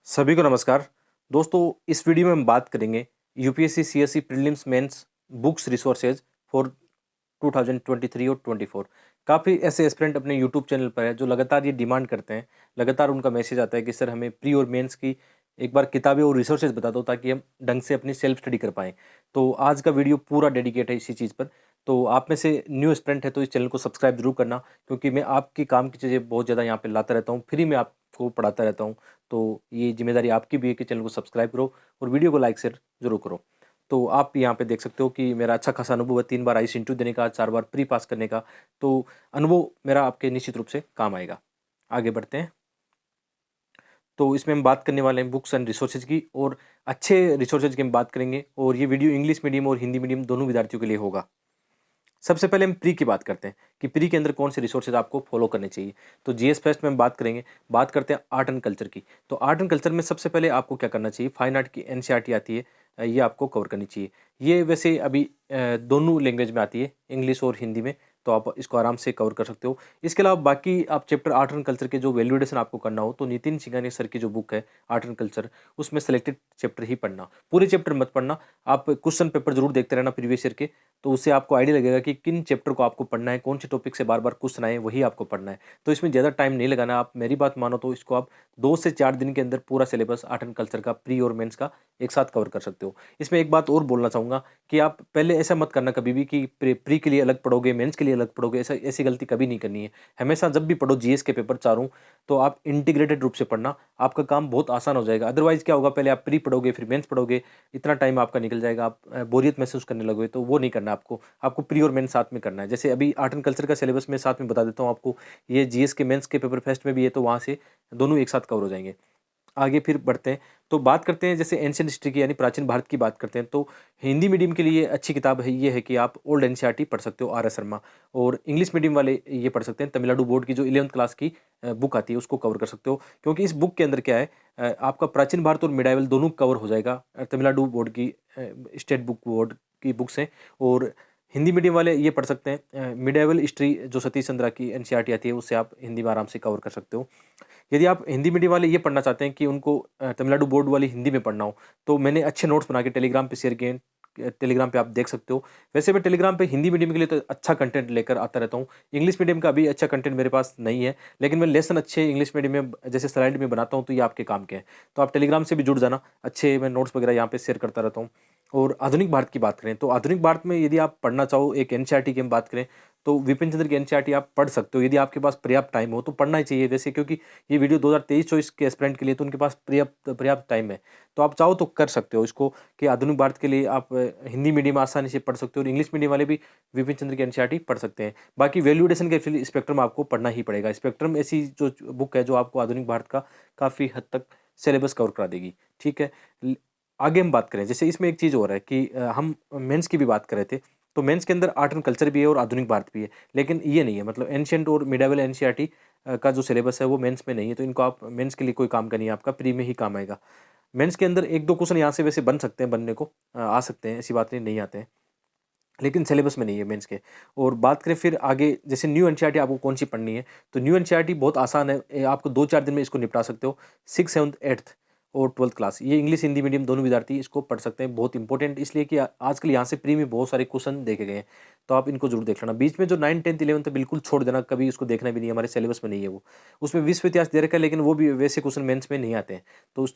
सभी को नमस्कार। दोस्तों, इस वीडियो में हम बात करेंगे UPSC CSE prelims mains books resources for 2023 और 24। काफ़ी ऐसे एस्पिरेंट अपने यूट्यूब चैनल पर है जो लगातार ये डिमांड करते हैं। लगातार उनका मैसेज आता है कि सर हमें प्री और मेंस की एक बार किताबें और रिसोर्सेज बता दो ताकि हम ढंग से अपनी सेल्फ स्टडी कर पाएँ। तो आज का वीडियो पूरा डेडिकेट है इसी चीज़ पर। तो आप में से न्यू एस्पिरेंट है तो इस चैनल को सब्सक्राइब ज़रूर करना, क्योंकि मैं आपके काम की चीज़ें बहुत ज़्यादा यहाँ पे लाता रहता हूँ, फ्री में आपको पढ़ाता रहता हूँ। तो ये ज़िम्मेदारी आपकी भी है कि चैनल को सब्सक्राइब करो और वीडियो को लाइक शेयर ज़रूर करो। तो आप यहाँ पे देख सकते हो कि मेरा अच्छा खासा अनुभव है, 3 बार आईसी इंटरव्यू देने का, 4 बार प्री पास करने का। तो अनुभव मेरा आपके निश्चित रूप से काम आएगा। आगे बढ़ते हैं। तो इसमें हम बात करने वाले हैं बुक्स एंड रिसोर्सेज की, और अच्छे रिसोर्सेज की हम बात करेंगे, और ये वीडियो इंग्लिश मीडियम और हिंदी मीडियम दोनों विद्यार्थियों के लिए होगा। सबसे पहले हम प्री की बात करते हैं कि प्री के अंदर कौन से रिसोर्सेज आपको फॉलो करने चाहिए। तो जीएस फेस्ट में हम बात करेंगे, बात करते हैं आर्ट एंड कल्चर की। तो आर्ट एंड कल्चर में सबसे पहले आपको क्या करना चाहिए, फाइन आर्ट की एनसीईआरटी आती है, ये आपको कवर करनी चाहिए। ये वैसे अभी दोनों लैंग्वेज में आती है, इंग्लिश और हिंदी में, तो आप इसको आराम से कवर कर सकते हो। इसके अलावा बाकी आप चैप्टर आर्ट एंड कल्चर के जो वैल्यूडेशन आपको करना हो, तो नितिन सिंघानिया सर की जो बुक है आर्ट एंड कल्चर, उसमें सेलेक्टेड चैप्टर ही पढ़ना, पूरे चैप्टर मत पढ़ना। आप क्वेश्चन पेपर जरूर देखते रहना प्रीवियस ईयर के, तो उससे आपको आइडिया लगेगा कि किन चैप्टर को आपको पढ़ना है, कौन से टॉपिक से बार-बार क्वेश्चन आए वही आपको पढ़ना है। तो इसमें ज़्यादा टाइम नहीं लगाना। आप मेरी बात मानो तो इसको आप 2 से 4 दिन के अंदर पूरा सिलेबस आर्ट एंड कल्चर का प्री और मेंस का एक साथ कवर कर सकते हो। इसमें एक बात और बोलना चाहूँगा कि आप पहले ऐसा मत करना कभी भी कि प्री के लिए अलग पढ़ोगे, मेंस के लिए अलग पढ़ोगे, ऐसी गलती कभी नहीं करनी है। हमेशा जब भी पढ़ो जीएस के पेपर चारों, तो आप इंटीग्रेटेड रूप से पढ़ना, आपका काम बहुत आसान हो जाएगा। अदरवाइज़ क्या होगा, पहले आप प्री पढ़ोगे फिर मेंस पढ़ोगे, इतना टाइम आपका निकल जाएगा, आप बोरियत महसूस करने लगोगे, तो वो नहीं करना आपको। आपको प्री और मेंस साथ में करना है। जैसे अभी आर्ट एंड कल्चर का सिलेबस मैं साथ में बता देता हूँ आपको, ये जीएस के मेंस के पेपर फेस्ट में भी है, तो वहाँ से दोनों एक साथ कवर हो जाएँगे। आगे फिर बढ़ते हैं, तो बात करते हैं जैसे एंशिएंट हिस्ट्री की, यानी प्राचीन भारत की बात करते हैं। तो हिंदी मीडियम के लिए अच्छी किताब है, ये है कि आप ओल्ड एनसीईआरटी पढ़ सकते हो, आर एस शर्मा। और इंग्लिश मीडियम वाले ये पढ़ सकते हैं, तमिलनाडु बोर्ड की जो 11th क्लास की बुक आती है उसको कवर कर सकते हो, क्योंकि इस बुक के अंदर क्या है, आपका प्राचीन भारत और मिडाइवल दोनों कवर हो जाएगा। तमिलनाडु बोर्ड की स्टेट बुक बोर्ड की बुक्स हैं। और हिंदी मीडियम वाले ये पढ़ सकते हैं मिडाइवल हिस्ट्री, जो सतीश चंद्रा की एनसीईआरटी आती है, उससे आप हिंदी में आराम से कवर कर सकते हो। यदि आप हिंदी मीडियम वाले ये पढ़ना चाहते हैं कि उनको तमिलनाडु बोर्ड वाली हिंदी में पढ़ना हो, तो मैंने अच्छे नोट्स बना के टेलीग्राम पे शेयर किए हैं। टेलीग्राम पे आप देख सकते हो। वैसे मैं टेलीग्राम पे हिंदी मीडियम के लिए तो अच्छा कंटेंट लेकर आता रहता हूँ। इंग्लिश मीडियम का अभी अच्छा कंटेंट मेरे पास नहीं है, लेकिन मैं लेसन अच्छे इंग्लिश मीडियम में जैसे स्लाइड में बनाता हूँ, तो ये आपके काम के हैं। तो आप टेलीग्राम से भी जुड़ जाना, अच्छे मैं नोट्स वगैरह यहाँ पे शेयर करता रहता हूँ। और आधुनिक भारत की बात करें, तो आधुनिक भारत में यदि आप पढ़ना चाहो, एक एनसीईआरटी की हम बात करें, तो विपिन चंद्र की एनसीईआरटी आप पढ़ सकते हो। यदि आपके पास पर्याप्त टाइम हो तो पढ़ना ही चाहिए वैसे, क्योंकि ये वीडियो 2023-24 के एस्पिरेंट के लिए, तो उनके पास पर्याप्त पर्याप्त टाइम है। तो आप चाहो तो कर सकते हो इसको, कि आधुनिक भारत के लिए आप हिंदी मीडियम आसानी से पढ़ सकते हो, और इंग्लिश मीडियम वाले भी विपिन चंद्र की एनसीईआरटी पढ़ सकते हैं। बाकी वैल्यूडेशन के फिर स्पेक्ट्रम आपको पढ़ना ही पड़ेगा। स्पेक्ट्रम ऐसी जो बुक है जो आपको आधुनिक भारत का काफ़ी हद तक सिलेबस कवर करा देगी। ठीक है। आगे हम बात करें, जैसे इसमें एक चीज़ और है कि हम मेंस की भी बात कर रहे थे, तो मेंस के अंदर आर्ट एंड कल्चर भी है और आधुनिक भारत भी है, लेकिन ये नहीं है, मतलब एंशिएंट और मिडाइवल एनसीईआरटी का जो सिलेबस है वो मेंस में नहीं है, तो इनको आप मेंस के लिए कोई काम का नहीं है, आपका प्री में ही काम आएगा। मेंस के अंदर 1-2 क्वेश्चन यहाँ से वैसे बन सकते हैं, बनने को आ सकते हैं, ऐसी बात नहीं आते हैं, लेकिन सिलेबस में नहीं है मेंस के। और बात करें फिर आगे, जैसे न्यू एनसीईआरटी आपको कौन-सी पढ़नी है, तो न्यू एनसीईआरटी बहुत आसान है, आपको 2-4 दिन में इसको निपटा सकते हो। 6th, 7th, 8th और 12th क्लास, ये इंग्लिश हिंदी मीडियम दोनों विद्यार्थी इसको पढ़ सकते हैं। बहुत इंपॉर्टेंट इसलिए कि आजकल यहाँ से प्री में बहुत सारे क्वेश्चन देखे गए हैं, तो आप इनको जरूर देख लेना। बीच में जो 9th, 10th, 11th है बिल्कुल छोड़ देना, कभी उसको देखना भी नहीं है, हमारे सिलेबस में नहीं है वो। उसमें विश्व इतिहास दे रखा है, लेकिन वो भी वैसे क्वेश्चन मेंस में नहीं आते हैं, तो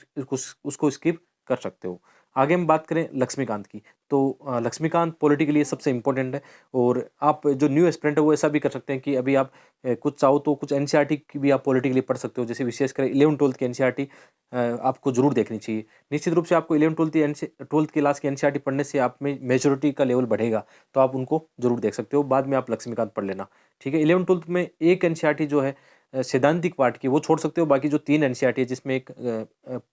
उसको स्किप कर सकते हो। आगे हम बात करें लक्ष्मीकांत की, तो लक्ष्मीकांत पॉलिटी के लिए सबसे इम्पोर्टेंट है। और आप जो न्यू एस्पिरेंट है वो ऐसा भी कर सकते हैं कि अभी आप कुछ चाहो तो कुछ एनसीईआरटी की भी आप पॉलिटी के लिए पढ़ सकते हो, जैसे विशेषकर 11th-12th की एनसीईआरटी आपको जरूर देखनी चाहिए। निश्चित रूप से आपको 11th-12th क्लास की एनसीईआरटी पढ़ने से आप में मेच्योरिटी का लेवल बढ़ेगा, तो आप उनको जरूर देख सकते हो। बाद में आप लक्ष्मीकांत पढ़ लेना। ठीक है। 11th-12th में एक एनसीईआरटी जो है सैद्धांतिक पार्ट की, वो छोड़ सकते हो। बाकी जो 3 एनसीईआरटी है, जिसमें एक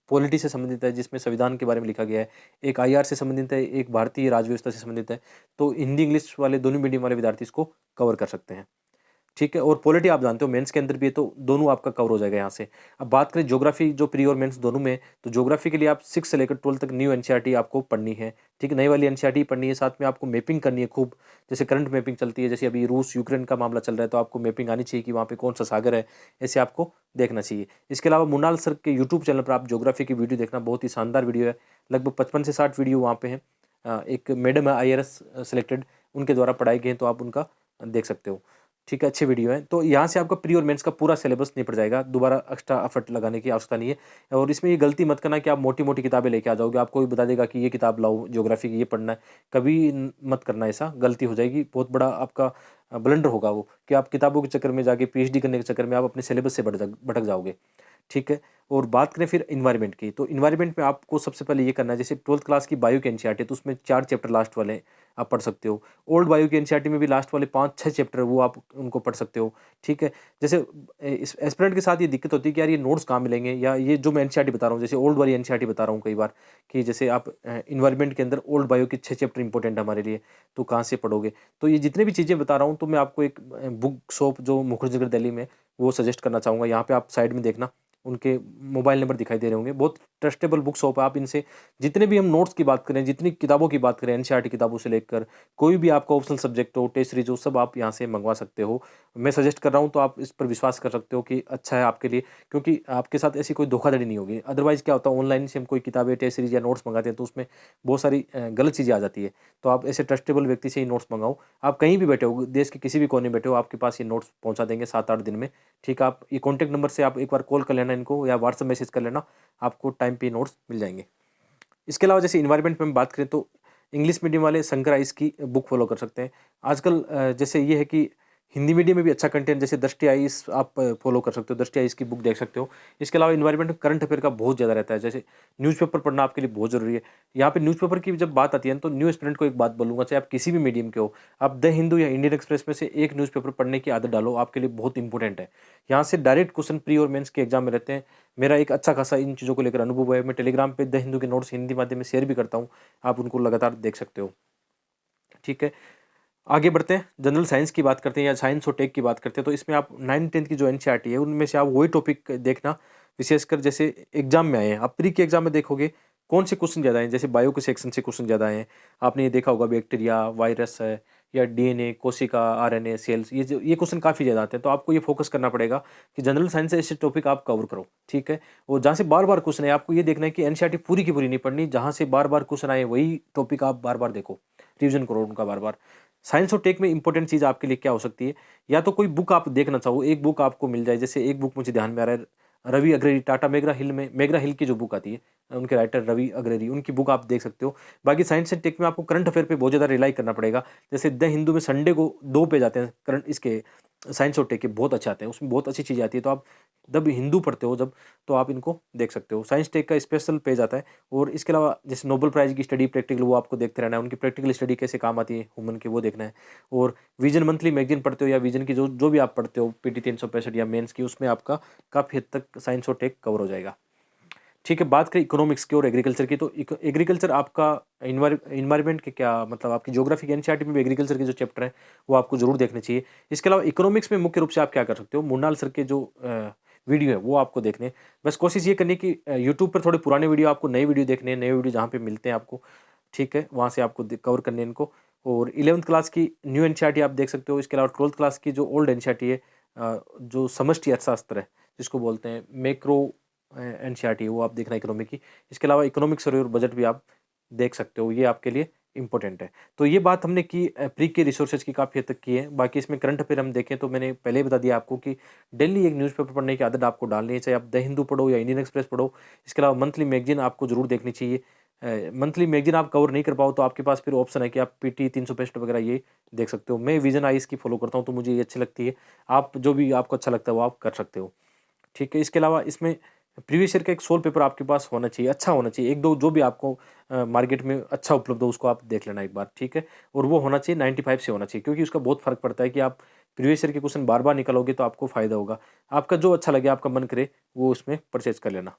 पॉलिटी से संबंधित है, जिसमें संविधान के बारे में लिखा गया है, एक आईआर से संबंधित है, एक भारतीय राज व्यवस्था से संबंधित है, तो हिंदी इंग्लिश वाले दोनों मीडियम वाले विद्यार्थी इसको कवर कर सकते हैं। ठीक है। और पॉलिटी आप जानते हो मेंस के अंदर भी है, तो दोनों आपका कवर हो जाएगा यहाँ से। अब बात करें ज्योग्राफी, जो प्री और मेंस दोनों में है, तो ज्योग्राफी के लिए आप 6 से लेकर 12 तक न्यू एनसीईआरटी आपको पढ़नी है, ठीक है, नई वाली एनसीईआरटी पढ़नी है। साथ में आपको मैपिंग करनी है खूब, जैसे करंट मैपिंग चलती है, जैसे अभी रूस यूक्रेन का मामला चल रहा है, तो आपको मैपिंग आनी चाहिए कि वहाँ पे कौन सा सागर है, ऐसे आपको देखना चाहिए। इसके अलावा मुनाल सर के यूट्यूब चैनल पर आप ज्योग्राफी की वीडियो देखना, बहुत ही शानदार वीडियो है, लगभग 55 से 60 वीडियो वहाँ पे हैं। एक मैडम है IRS सेलेक्टेड, उनके द्वारा पढ़ाई गई हैं, तो आप उनका देख सकते हो, ठीक है, अच्छे वीडियो हैं। तो यहाँ से आपका प्री और मेंस का पूरा सिलेबस निपट जाएगा, दोबारा एक्स्ट्रा एफर्ट लगाने की आवश्यकता नहीं है। और इसमें ये गलती मत करना कि आप मोटी-मोटी किताबें लेके आ जाओगे, आपको भी बता देगा कि ये किताब लाओ, ज्योग्राफी की ये पढ़ना है, कभी मत करना ऐसा, गलती हो जाएगी, बहुत बड़ा आपका ब्लंडर होगा वो, कि आप किताबों के चक्कर में जाके PhD करने के चक्कर में आप अपने सिलेबस से भटक जाओगे, ठीक है। और बात करें फिर इन्वायरमेंट की, तो इन्वायरमेंट में आपको सबसे पहले ये करना है, जैसे 12th क्लास की बायो की एनसीईआरटी है, तो उसमें 4 चैप्टर लास्ट वाले आप पढ़ सकते हो। ओल्ड बायो की एनसीईआरटी में भी लास्ट वाले 5-6 चैप्टर वो आप उनको पढ़ सकते हो, ठीक है। जैसे इस एस्पिरेंट के साथ ये दिक्कत होती है कि यार ये नोट्स कहाँ मिलेंगे, या ये जो मैं एनसीईआरटी बता रहा हूँ, जैसे ओल्ड वाली एनसीईआरटी बता रहा हूँ कई बार, कि जैसे आप इन्वायरमेंट के अंदर ओल्ड बायो के 6 चैप्टर इंपॉर्टेंट है हमारे लिए, तो कहाँ से पढ़ोगे। तो ये जितने भी चीज़ें बता रहा हूँ, तो मैं आपको एक बुक शॉप जो मुखर्जी दिल्ली में, वो सजेस्ट करना चाहूँगा। यहाँ पे आप साइड में देखना, उनके मोबाइल नंबर दिखाई दे रहे होंगे, बहुत ट्रस्टेबल बुक शॉप है। आप इनसे जितने भी हम नोट्स की बात करें, जितनी किताबों की बात करें, एनसीईआरटी किताबों से लेकर कोई भी आपका ऑप्शनल सब्जेक्ट हो, टेस्ट सीरीज हो, सब आप यहाँ से मंगवा सकते हो। मैं सजेस्ट कर रहा हूँ, तो आप इस पर विश्वास कर सकते हो कि अच्छा है आपके लिए, क्योंकि आपके साथ ऐसी कोई धोखाधड़ी नहीं होगी। अदरवाइज़ क्या होता है, ऑनलाइन से हम कोई किताबें, टेस्ट सीरीज या नोट्स मंगाते हैं, तो उसमें बहुत सारी गलत चीज़ें आ जाती है। तो आप ऐसे ट्रस्टेबल व्यक्ति से ही नोट्स मंगाओ। आप कहीं भी बैठे हो, देश के किसी भी कोने में बैठे हो, आपके पास ये नोट्स पहुँचा देंगे 7-8 दिन में, ठीक है। आप ये कॉन्टैक्ट नंबर से आप एक बार कॉल कर लेना इनको, या व्हाट्सएप मैसेज कर लेना, आपको टाइम पे नोट्स मिल जाएँगे। इसके अलावा जैसे इन्वायरमेंट में हम बात करें, तो इंग्लिश मीडियम वाले शंकर आइस की बुक फॉलो कर सकते हैं। आजकल जैसे ये है कि हिंदी मीडियम में भी अच्छा कंटेंट, जैसे दृष्टि आइस आप फॉलो कर सकते हो, दृष्टि आइस की बुक देख सकते हो। इसके अलावा इन्वायरमेंट में करंट अफेयर का बहुत ज़्यादा रहता है, जैसे न्यूज़पेपर पढ़ना आपके लिए बहुत ज़रूरी है। यहाँ पे न्यूज़पेपर की जब बात आती है, तो न्यू एस्पिरेंट को एक बात बोलूँगा, चाहे आप किसी भी मीडियम के हो, आप द हिंदू या इंडियन एक्सप्रेस में से एक न्यूज़पेपर पढ़ने की आदत डालो, आपके लिए बहुत इंपॉर्टेंट है। यहाँ से डायरेक्ट क्वेश्चन प्री और मेंस के एग्जाम में रहते हैं। मेरा एक अच्छा खासा इन चीज़ों को लेकर अनुभव है। मैं टेलीग्राम पे द हिंदू के नोट्स हिंदी माध्यम में शेयर भी करता हूँ, आप उनको लगातार देख सकते हो, ठीक है। आगे बढ़ते हैं, जनरल साइंस की बात करते हैं, या साइंस और टेक की बात करते हैं। तो इसमें आप 9th-10th की जो एनसीईआरटी है, उनमें से आप वही टॉपिक देखना, विशेषकर जैसे एग्जाम में आए हैं। आप प्री के एग्जाम में देखोगे कौन से क्वेश्चन ज़्यादा हैं, जैसे बायो के सेक्शन से क्वेश्चन ज़्यादा हैं। आपने ये देखा होगा, बैक्टीरिया, वायरस है, या DNA, कोशिका, RNA, सेल्स, ये क्वेश्चन काफ़ी ज़्यादा आते हैं। तो आपको ये फोकस करना पड़ेगा कि जनरल साइंस से ऐसे टॉपिक आप कवर करो, ठीक है। और जहाँ से बार बार क्वेश्चन है, आपको ये देखना है कि एनसीईआरटी पूरी की पूरी नहीं पढ़नी, जहाँ से बार बार क्वेश्चन आए वही टॉपिक आप बार बार देखो, रिविजन करो उनका बार बार। साइंस और टेक में इंपॉर्टेंट चीज़ आपके लिए क्या हो सकती है, या तो कोई बुक आप देखना चाहो, एक बुक आपको मिल जाए, जैसे एक बुक मुझे ध्यान में आ रहा है, रवि अग्रवाल, टाटा मेघरा हिल में, मेघरा हिल की जो बुक आती है, उनके राइटर रवि अग्रवाल, उनकी बुक आप देख सकते हो। बाकी साइंस एंड टेक में आपको करंट अफेयर पे बहुत ज़्यादा रिलाई करना पड़ेगा। जैसे द हिंदू में संडे को 2 पेज आते हैं करंट, इसके साइंस और टेक के बहुत अच्छे आते हैं, उसमें बहुत अच्छी चीज़ें आती है। तो आप जब हिंदू पढ़ते हो जब, तो आप इनको देख सकते हो। साइंस टेक का स्पेशल पेज आता है। और इसके अलावा जैसे नोबेल प्राइज़ की स्टडी प्रैक्टिकल, वो आपको देखते रहना है, उनकी प्रैक्टिकल स्टडी कैसे काम आती है ह्यूमन की, वो देखना है। और विजन मंथली मैगज़ीन पढ़ते हो, या विजन की जो जो भी आप पढ़ते हो, पीटी 365 या मेंस की, उसमें आपका काफ़ी हद तक साइंस और टेक कवर हो जाएगा, ठीक है। बात करें इकोनॉमिक्स की और एग्रीकल्चर की, तो एग्रीकल्चर आपका इन्वायरमेंट के क्या मतलब, आपकी ज्योग्राफी की एनसीईआरटी में भी एग्रीकल्चर के जो चैप्टर हैं, वो आपको जरूर देखने चाहिए। इसके अलावा इकोनॉमिक्स में मुख्य रूप से आप क्या कर सकते हो, मुन्नाल सर के जो वीडियो है वो आपको देखने हैं। बस कोशिश ये करनी कि यूट्यूब पर थोड़े पुराने वीडियो, आपको नए वीडियो देखने हैं, नए वीडियो जहाँ पे मिलते हैं आपको, ठीक है, वहाँ से आपको कवर करने हैं इनको। और 11th क्लास की न्यू एनसीईआरटी आप देख सकते हो। इसके अलावा 12th क्लास की जो ओल्ड एनसीईआरटी है, जो समष्टि अर्थशास्त्र है, जिसको बोलते हैं मैक्रो एनसीईआरटी है, वो आप देखना इकोनॉमी की। इसके अलावा इकोनॉमिक सर्वे और बजट भी आप देख सकते हो, ये आपके लिए इंपॉर्टेंट है। तो ये बात हमने की प्री के रिसोर्सेज की काफ़ी हद तक की है। बाकी इसमें करंट अफेयर हम देखें, तो मैंने पहले ही बता दिया आपको कि डेली एक न्यूज़पेपर पढ़ने की आदत आपको डालनी है, चाहे आप द हिंदू पढ़ो या इंडियन एक्सप्रेस पढ़ो। इसके अलावा मंथली मैगज़ीन आपको ज़रूर देखनी चाहिए। मंथली मैगज़ीन आप कवर नहीं कर पाओ, तो आपके पास फिर ऑप्शन है कि आप पीटी 365 वगैरह ये देख सकते हो। मैं विजन आइज़ की फॉलो करता हूँ, तो मुझे ये अच्छी लगती है। आप जो भी आपको अच्छा लगता है वो आप कर सकते हो, ठीक है। इसके अलावा इसमें प्रीवियस ईयर का एक सोल पेपर आपके पास होना चाहिए, अच्छा होना चाहिए। 1-2 जो भी आपको मार्केट में अच्छा उपलब्ध हो, उसको आप देख लेना एक बार, ठीक है। और वो होना चाहिए 95 से होना चाहिए, क्योंकि उसका बहुत फ़र्क पड़ता है कि आप प्रीवियस ईयर के क्वेश्चन बार-बार निकालोगे, तो आपको फ़ायदा होगा। आपका जो अच्छा लगे, आपका मन करे, वो उसमें परचेज़ कर लेना।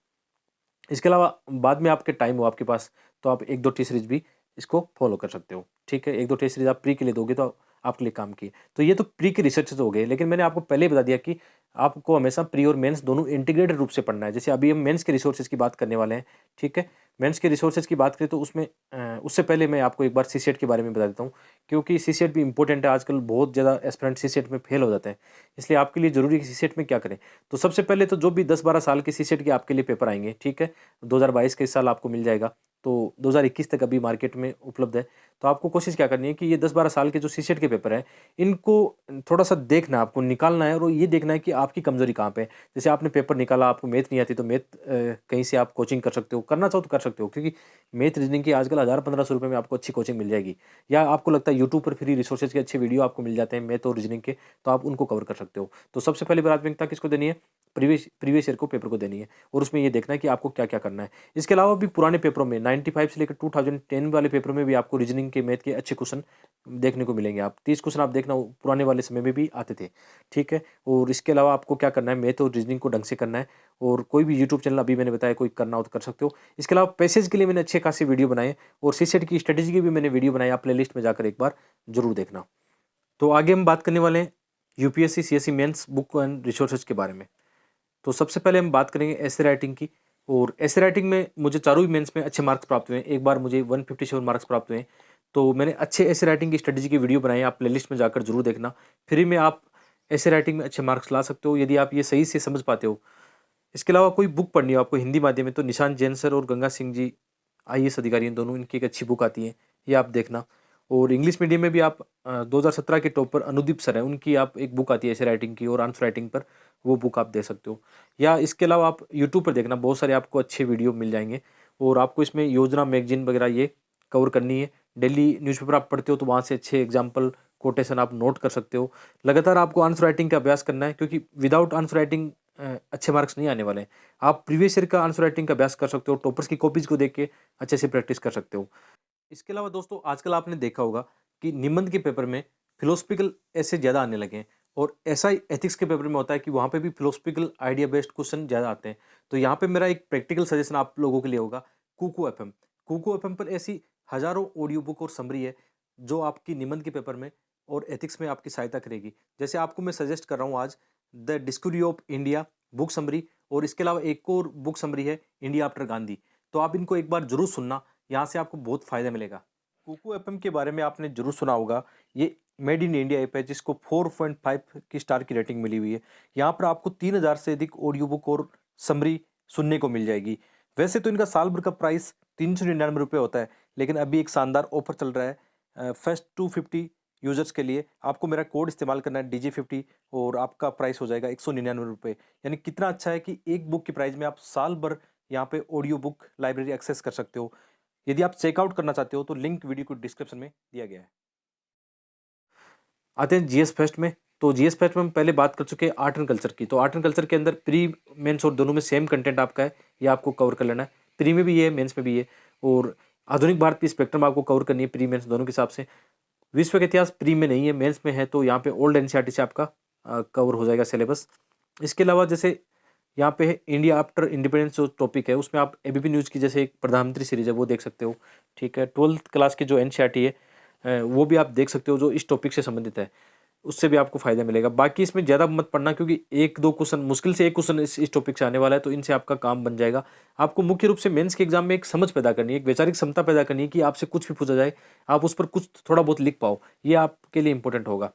इसके अलावा बाद में आपके टाइम हो आपके पास, तो आप 1-2 टी सीरीज़ भी इसको फ़ॉलो कर सकते हो, ठीक है। 1-2 टी सीरीज़ आप प्री के लिए दोगे, तो आपके लिए काम किए। तो ये तो प्री के रिसर्चेज हो गए, लेकिन मैंने आपको पहले ही बता दिया कि आपको हमेशा प्री और मेंस दोनों इंटीग्रेटेड रूप से पढ़ना है। जैसे अभी हम मेंस के रिसोर्सेज की बात करने वाले हैं, ठीक है? मेंस के रिसोर्सेज की बात करें तो उसमें उससे पहले मैं आपको एक बार सीसेट के बारे में बता देता हूँ, क्योंकि सीसेट भी इंपॉर्टेंट है। आजकल बहुत ज़्यादा एस्पिरेंट सीसेट में फेल हो जाते हैं, इसलिए आपके लिए ज़रूरी है कि सीसेट में क्या करें। तो सबसे पहले तो जो भी 10-12 साल के सीसेट के आपके लिए पेपर आएँगे, ठीक है? 2022 के इस साल आपको मिल जाएगा, तो 2021 तक अभी मार्केट में उपलब्ध है। तो आपको कोशिश क्या करनी है कि ये 10-12 साल के जो सीसेट के पेपर हैं, इनको थोड़ा-सा देखना है, आपको निकालना है और ये देखना है कि आपकी कमज़ोरी कहाँ पे है। जैसे आपने पेपर निकाला, आपको मैथ नहीं आती, तो मैथ कहीं से आप कोचिंग कर सकते हो, करना चाहो तो कर सकते हो, क्योंकि मैथ, रीजनिंग की आजकल 1000-1500 रुपए में आपको अच्छी कोचिंग मिल जाएगी। या आपको लगता है यूट्यूब पर फ्री रिसोर्सेज़ के अच्छे वीडियो आपको मिल जाते हैं मैथ और रीजनिंग के, तो आप उनको कवर कर सकते हो। तो सबसे पहले प्राथमिकता किसको देनी है? प्रीवियस ईयर को पेपर को देनी है, और उसमें ये देखना है कि आपको क्या-क्या करना है। इसके अलावा भी पुराने पेपरों में 95 से लेकर 2010 वाले पेपर में भी आपको रीजनिंग के, मैथ के अच्छे क्वेश्चन देखने को मिलेंगे। आप 30 क्वेश्चन आप देखना, पुराने वाले समय में भी आते थे, ठीक है? और इसके अलावा आपको क्या करना है, मैथ और रीजनिंग को ढंग से करना है, और कोई भी यूट्यूब चैनल अभी मैंने बताया कोई करना हो तो कर सकते हो। इसके अलावा पैसेज के लिए मैंने अच्छे खासे वीडियो बनाए, और सीसेट की स्ट्रेटेजी की भी मैंने वीडियो बनाई, आप प्लेलिस्ट में जाकर एक बार ज़रूर देखना। तो आगे हम बात करने वाले हैं UPSC CSC mains book and resources के बारे में। तो सबसे पहले हम बात करेंगे एसे राइटिंग की, और एसे राइटिंग में मुझे चारों ही मेंस में अच्छे मार्क्स प्राप्त हुए हैं। एक बार मुझे 157 मार्क्स प्राप्त हुए हैं। तो मैंने अच्छे एसे राइटिंग की स्ट्रेटजी की वीडियो बनाई है, आप प्लेलिस्ट में जाकर जरूर देखना। फ्री में आप एसे राइटिंग में अच्छे मार्क्स ला सकते हो यदि आप ये सही से समझ पाते हो। इसके अलावा कोई बुक पढ़नी हो आपको हिंदी माध्यम में, तो निशांत जैन सर और गंगा सिंह जी आईएएस अधिकारी हैं दोनों, इनकी एक अच्छी बुक आती है, ये आप देखना। और इंग्लिश मीडियम में भी आप 2017 के टॉपर अनुदीप सर हैं, उनकी आप एक बुक आती है ऐसे राइटिंग की और आंसर राइटिंग पर, वो बुक आप दे सकते हो। या इसके अलावा आप यूट्यूब पर देखना, बहुत सारे आपको अच्छे वीडियो मिल जाएंगे, और आपको इसमें योजना मैगजीन वगैरह ये कवर करनी है। डेली न्यूज़पेपर आप पढ़ते हो तो वहाँ से अच्छे एग्जाम्पल कोटेशन आप नोट कर सकते हो। लगातार आपको आंसर राइटिंग का अभ्यास करना है, क्योंकि विदाउट आंसर राइटिंग अच्छे मार्क्स नहीं आने वाले हैं। आप प्रीवियस ईयर का आंसर राइटिंग का अभ्यास कर सकते हो, टॉपर्स की कॉपीज को देख के अच्छे से प्रैक्टिस कर सकते हो। इसके अलावा दोस्तों आजकल आपने देखा होगा कि निबंध के पेपर में फिलोसफिकल ऐसे ज़्यादा आने लगे हैं, और ऐसा ही एथिक्स के पेपर में होता है कि वहाँ पे भी फिलोसफिकल आइडिया बेस्ड क्वेश्चन ज़्यादा आते हैं। तो यहाँ पे मेरा एक प्रैक्टिकल सजेशन आप लोगों के लिए होगा, कुकू एफएम। कुकू एफएम पर ऐसी हज़ारों ऑडियो बुक और समरी है जो आपकी निबंध के पेपर में और एथिक्स में आपकी सहायता करेगी। जैसे आपको मैं सजेस्ट कर रहा हूँ आज the discovery of India book summary, और इसके अलावा एक और बुक समरी है इंडिया आफ्टर गांधी। तो आप इनको एक बार जरूर सुनना, यहाँ से आपको बहुत फायदा मिलेगा। कुकू एफएम के बारे में आपने जरूर सुना होगा, ये मेड इन इंडिया ऐप है जिसको 4.5 की स्टार की रेटिंग मिली हुई है। यहाँ पर आपको 3000 से अधिक ऑडियो बुक और समरी सुनने को मिल जाएगी। वैसे तो इनका साल भर का प्राइस 399 रुपये होता है, लेकिन अभी एक शानदार ऑफर चल रहा है फर्स्ट 250 यूजर्स के लिए। आपको मेरा कोड इस्तेमाल करना है DG50, और आपका प्राइस हो जाएगा 199 रुपये। यानी कितना अच्छा है कि एक बुक के प्राइस में आप साल भर यहाँ पे ऑडियो बुक लाइब्रेरी एक्सेस कर सकते हो। यदि आप चेकआउट करना चाहते हो तो लिंक वीडियो को डिस्क्रिप्शन में दिया गया है। आते हैं जीएस फेस्ट में। तो जीएस फेस्ट में हम पहले बात कर चुके हैं आर्ट एंड कल्चर की। तो आर्ट एंड कल्चर के अंदर प्री मेंस और दोनों में सेम कंटेंट आपका है, ये आपको कवर कर लेना है। प्री में भी ये है, मेंस में भी ये, और आधुनिक भारत की स्पेक्ट्रम आपको कवर करनी है प्री मेंस दोनों के हिसाब से। विश्व का इतिहास प्री में नहीं है, मेंस में है, तो यहाँ पे ओल्ड एनसीईआरटी से आपका कवर हो जाएगा सिलेबस। इसके अलावा जैसे यहाँ पे है इंडिया आफ्टर इंडिपेंडेंस जो टॉपिक है, उसमें आप एबीपी न्यूज़ की जैसे एक प्रधानमंत्री सीरीज है वो देख सकते हो, ठीक है। 12th क्लास की जो एनसीईआरटी है वो भी आप देख सकते हो जो इस टॉपिक से संबंधित है, उससे भी आपको फायदा मिलेगा। बाकी इसमें ज़्यादा मत पढ़ना, क्योंकि एक दो क्वेश्चन, मुश्किल से एक क्वेश्चन इस टॉपिक से आने वाला है, तो इनसे आपका काम बन जाएगा। आपको मुख्य रूप से मेंस के एग्जाम में एक समझ पैदा करनी है, एक वैचारिक क्षमता पैदा करनी है कि आपसे कुछ भी पूछा जाए आप उस पर कुछ थोड़ा बहुत लिख पाओ, ये आपके लिए इंपॉर्टेंट होगा,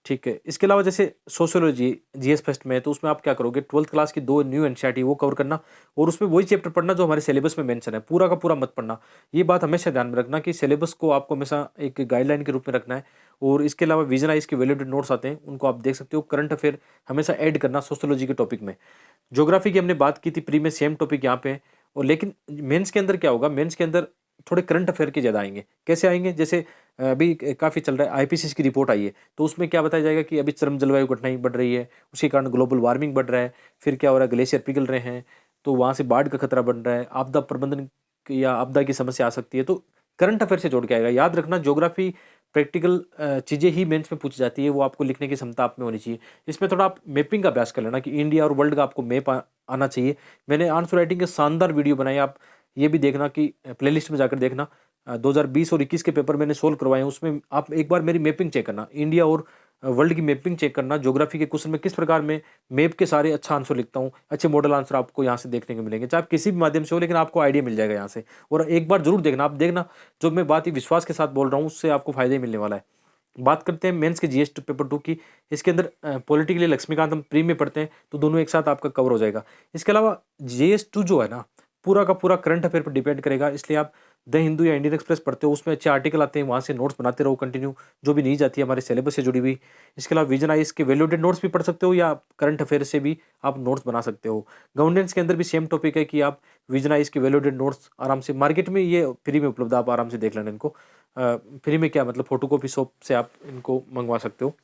ठीक है। इसके अलावा जैसे सोशियोलॉजी जीएस फेस्ट में है, तो उसमें आप क्या करोगे, 12th क्लास की 2 न्यू एनसीईआरटी वो कवर करना, और उसमें वही चैप्टर पढ़ना जो हमारे सिलेबस में मेंशन है, पूरा का पूरा मत पढ़ना। ये बात हमेशा ध्यान में रखना कि सिलेबस को आपको हमेशा एक गाइडलाइन के रूप में रखना है। और इसके अलावा विजनाइज के वैल्यूडेड नोट्स आते हैं, उनको आप देख सकते हो। करंट अफेयर हमेशा ऐड करना सोशियोलॉजी के टॉपिक में। ज्योग्राफी की हमने बात की थी प्री में, सेम टॉपिक यहाँ पे है। और लेकिन मेंस के अंदर क्या होगा, मेंस के अंदर थोड़े करंट अफेयर के ज़्यादा आएंगे। कैसे आएंगे, जैसे अभी काफ़ी चल रहा है आईपीसीसी की रिपोर्ट आई है, तो उसमें क्या बताया जाएगा कि अभी चरम जलवायु घटनाएं बढ़ रही है, उसके कारण ग्लोबल वार्मिंग बढ़ रहा है। फिर क्या हो रहा है, ग्लेशियर पिघल रहे हैं, तो वहाँ से बाढ़ का खतरा बन रहा है, आपदा प्रबंधन या आपदा की समस्या आ सकती है। तो करंट अफेयर से जोड़ के आएगा। याद रखना, ज्योग्राफी प्रैक्टिकल चीज़ें ही मेंस में पूछी जाती है, वो आपको लिखने की क्षमता आप में होनी चाहिए। इसमें थोड़ा आप मैपिंग का अभ्यास कर लेना कि इंडिया और वर्ल्ड का आपको मैप आना चाहिए। मैंने आंसर राइटिंग के शानदार वीडियो बनाए, आप ये भी देखना कि प्लेलिस्ट में जाकर देखना। 2020 और 21 के पेपर मैंने सोल्व करवाए हैं, उसमें आप एक बार मेरी मैपिंग चेक करना, इंडिया और वर्ल्ड की मैपिंग चेक करना। ज्योग्राफी के क्वेश्चन में किस प्रकार मैं मैप के सारे अच्छा आंसर लिखता हूँ, अच्छे मॉडल आंसर आपको यहाँ से देखने को मिलेंगे, चाहे आप किसी भी माध्यम से हो, लेकिन आपको आइडिया मिल जाएगा यहाँ से। और एक बार जरूर देखना, आप देखना जो मैं बात ही विश्वास के साथ बोल रहा हूँ, उससे आपको फायदा ही मिलने वाला है। बात करते हैं मेंस के जीएस पेपर 2 की। इसके अंदर पॉलिटिकली लक्ष्मीकांत हम प्री में पढ़ते हैं, तो दोनों एक साथ आपका कवर हो जाएगा। इसके अलावा जीएस 2 जो है ना, पूरा का पूरा करंट अफेयर पर डिपेंड करेगा, इसलिए आप द हिंदू या इंडियन एक्सप्रेस पढ़ते हो, उसमें अच्छे आर्टिकल आते हैं, वहाँ से नोट्स बनाते रहो कंटिन्यू, जो भी नहीं जाती है हमारे सिलेबस से जुड़ी हुई। इसके अलावा विजन आईएएस के वैल्यूडेड नोट्स भी पढ़ सकते हो, या करंट अफेयर से भी आप नोट्स बना सकते हो। गवर्नेंस के अंदर भी सेम टॉपिक है कि आप विजन आईएएस के वैल्यूडेड नोट्स आराम से मार्केट में ये फ्री में उपलब्ध है, आप आराम से देख लेना इनको। फ्री में क्या मतलब, फोटोकॉपी शॉप से आप इनको मंगवा सकते हो,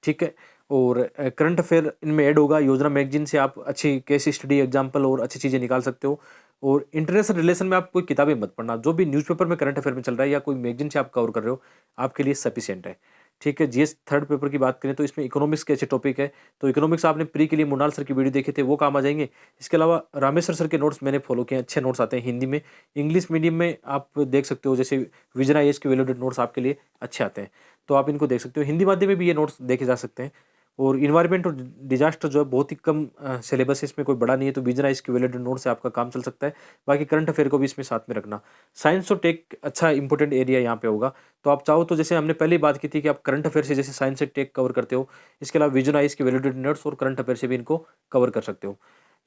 ठीक है। और करंट अफेयर इनमें ऐड होगा। योजना मैगजीन से आप अच्छी केस स्टडी एग्जाम्पल और अच्छी चीज़ें निकाल सकते हो। और इंटरनेशनल रिलेशन में आप कोई किताबें मत पढ़ना, जो भी न्यूज़पेपर में करंट अफेयर में चल रहा है या कोई मैगजीन से आप कवर कर रहे हो, आपके लिए सफिशिएंट है, ठीक है। जीएस थर्ड पेपर की बात करें तो इसमें इकोनॉमिक्स के अच्छे टॉपिक है, तो इकोनॉमिक्स आपने प्री के लिए मुनाल सर की वीडियो देखे थे, वो काम आ जाएंगे। इसके अलावा रामेश्वर सर के नोट्स मैंने फॉलो किए, अच्छे नोट्स आते हैं हिंदी में। इंग्लिश मीडियम में आप देख सकते हो, जैसे विजन आईएएस के वैल्यूडेड नोट्स आपके लिए अच्छे आते हैं, तो आप इनको देख सकते हो। हिंदी माध्यम में भी ये नोट्स देखे जा सकते हैं। और इन्वायरमेंट और डिजास्टर जो है बहुत ही कम सिलेबस है, इसमें कोई बड़ा नहीं है, तो विजन आईएएस के वैल्यूडेड नोट से आपका काम चल सकता है। बाकी करंट अफेयर को भी इसमें साथ में रखना। साइंस और टेक अच्छा इंपॉर्टेंट एरिया यहाँ पे होगा, तो आप चाहो तो जैसे हमने पहले ही बात की थी कि आप करंट अफेयर से जैसे साइंस से टेक कवर करते हो, इसके अलावा विजन आईएएस के वैल्यूडेड नोट्स और करंट अफेयर से भी इनको कवर कर सकते हो।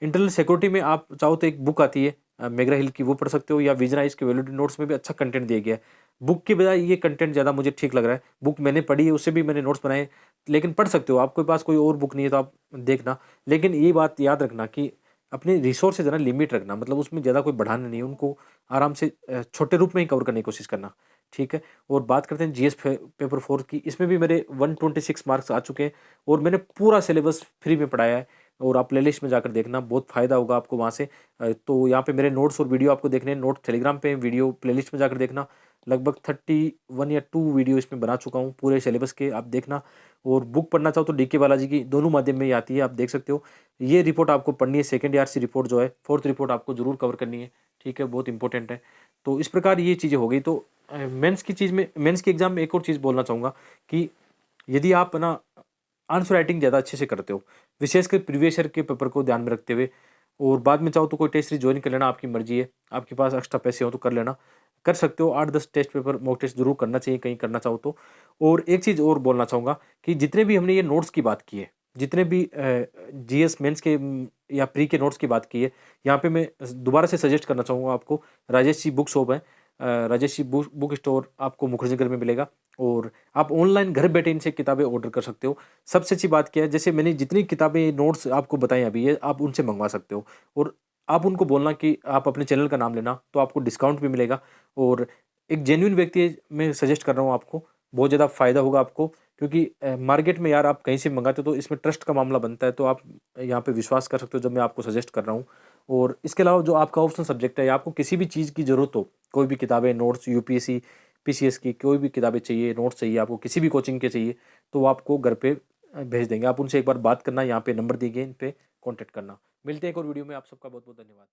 इंटरनल सिक्योरिटी में आप चाहो तो एक बुक आती है मेगरा हिल की, वो पढ़ सकते हो, या विजन आईएएस के वैल्यूडेड नोट्स में भी अच्छा कंटेंट दिया गया है। बुक के बजाय ये कंटेंट ज़्यादा मुझे ठीक लग रहा है। बुक मैंने पढ़ी है, उससे भी मैंने नोट्स बनाए, लेकिन पढ़ सकते हो, आपके पास कोई और बुक नहीं है तो आप देखना। लेकिन ये बात याद रखना कि अपने रिसोर्सेज है ना लिमिट रखना, मतलब उसमें ज़्यादा कोई बढ़ाना नहीं है, उनको आराम से छोटे रूप में ही कवर करने की कोशिश करना, ठीक है। और बात करते हैं जीएस पेपर 4 की। इसमें भी मेरे 126 मार्क्स आ चुके हैं, और मैंने पूरा सिलेबस फ्री में पढ़ाया है, और आप प्लेलिस्ट में जाकर देखना, बहुत फ़ायदा होगा आपको वहाँ से। तो यहाँ पे मेरे नोट्स और वीडियो आपको देखने हैं, नोट टेलीग्राम पे, वीडियो प्लेलिस्ट में जाकर देखना। लगभग 31 या 2 वीडियो इसमें बना चुका हूँ पूरे सिलेबस के, आप देखना। और बुक पढ़ना चाहो तो डीके बालाजी की दोनों माध्यम में ही आती है, आप देख सकते हो। ये रिपोर्ट आपको पढ़नी है, सेकंड ईयर सी रिपोर्ट जो है, फोर्थ रिपोर्ट आपको जरूर कवर करनी है, ठीक है, बहुत इंपॉर्टेंट है। तो इस प्रकार ये चीज़ें हो गई। तो मेंस की चीज़ में, मेंस के एग्जाम में एक और चीज़ बोलना चाहूँगा कि यदि आप ना आंसर राइटिंग ज़्यादा अच्छे से करते हो, विशेषकर प्रीवियस ईयर के पेपर को ध्यान में रखते हुए, और बाद में चाहो तो कोई टेस्ट सीरीज ज्वाइन कर लेना, आपकी मर्जी है, आपके पास एक्स्ट्रा पैसे हो तो कर लेना, कर सकते हो। 8-10 टेस्ट पेपर मॉक टेस्ट जरूर करना चाहिए कहीं करना चाहो तो। और एक चीज़ और बोलना चाहूँगा कि जितने भी हमने ये नोट्स की बात की है, जितने भी जीएस मेंस के या प्री के नोट्स की बात की है, यहाँ पे मैं दोबारा से सजेस्ट करना चाहूँगा आपको, राजेश जी बुक शॉप है, राजेश जी बुक स्टोर आपको मुखर्जी में मिलेगा, और आप ऑनलाइन घर बैठे इनसे किताबें ऑर्डर कर सकते हो। सबसे अच्छी बात क्या है, जैसे मैंने जितनी किताबें नोट्स आपको बताई अभी, ये आप उनसे मंगवा सकते हो, और आप उनको बोलना कि आप अपने चैनल का नाम लेना, तो आपको डिस्काउंट भी मिलेगा। और एक जेन्युइन व्यक्ति मैं सजेस्ट कर रहा हूँ आपको, बहुत ज़्यादा फ़ायदा होगा आपको, क्योंकि मार्केट में यार आप कहीं से मंगाते हो तो इसमें ट्रस्ट का मामला बनता है, तो आप यहाँ पे विश्वास कर सकते हो जब मैं आपको सजेस्ट कर रहा हूँ। और इसके अलावा जो आपका ऑप्शनल सब्जेक्ट है, या आपको किसी भी चीज़ की ज़रूरत हो, कोई भी किताबें, नोट्स, यूपीएससी पीसीएस की कोई भी किताबें चाहिए, नोट्स चाहिए, आपको किसी भी कोचिंग के चाहिए, तो वो आपको घर पे भेज देंगे। आप उनसे एक बार बात करना, यहाँ पे नंबर दिए गए, इन पे कॉन्टैक्ट करना। मिलते हैं एक और वीडियो में, आप सबका बहुत बहुत धन्यवाद।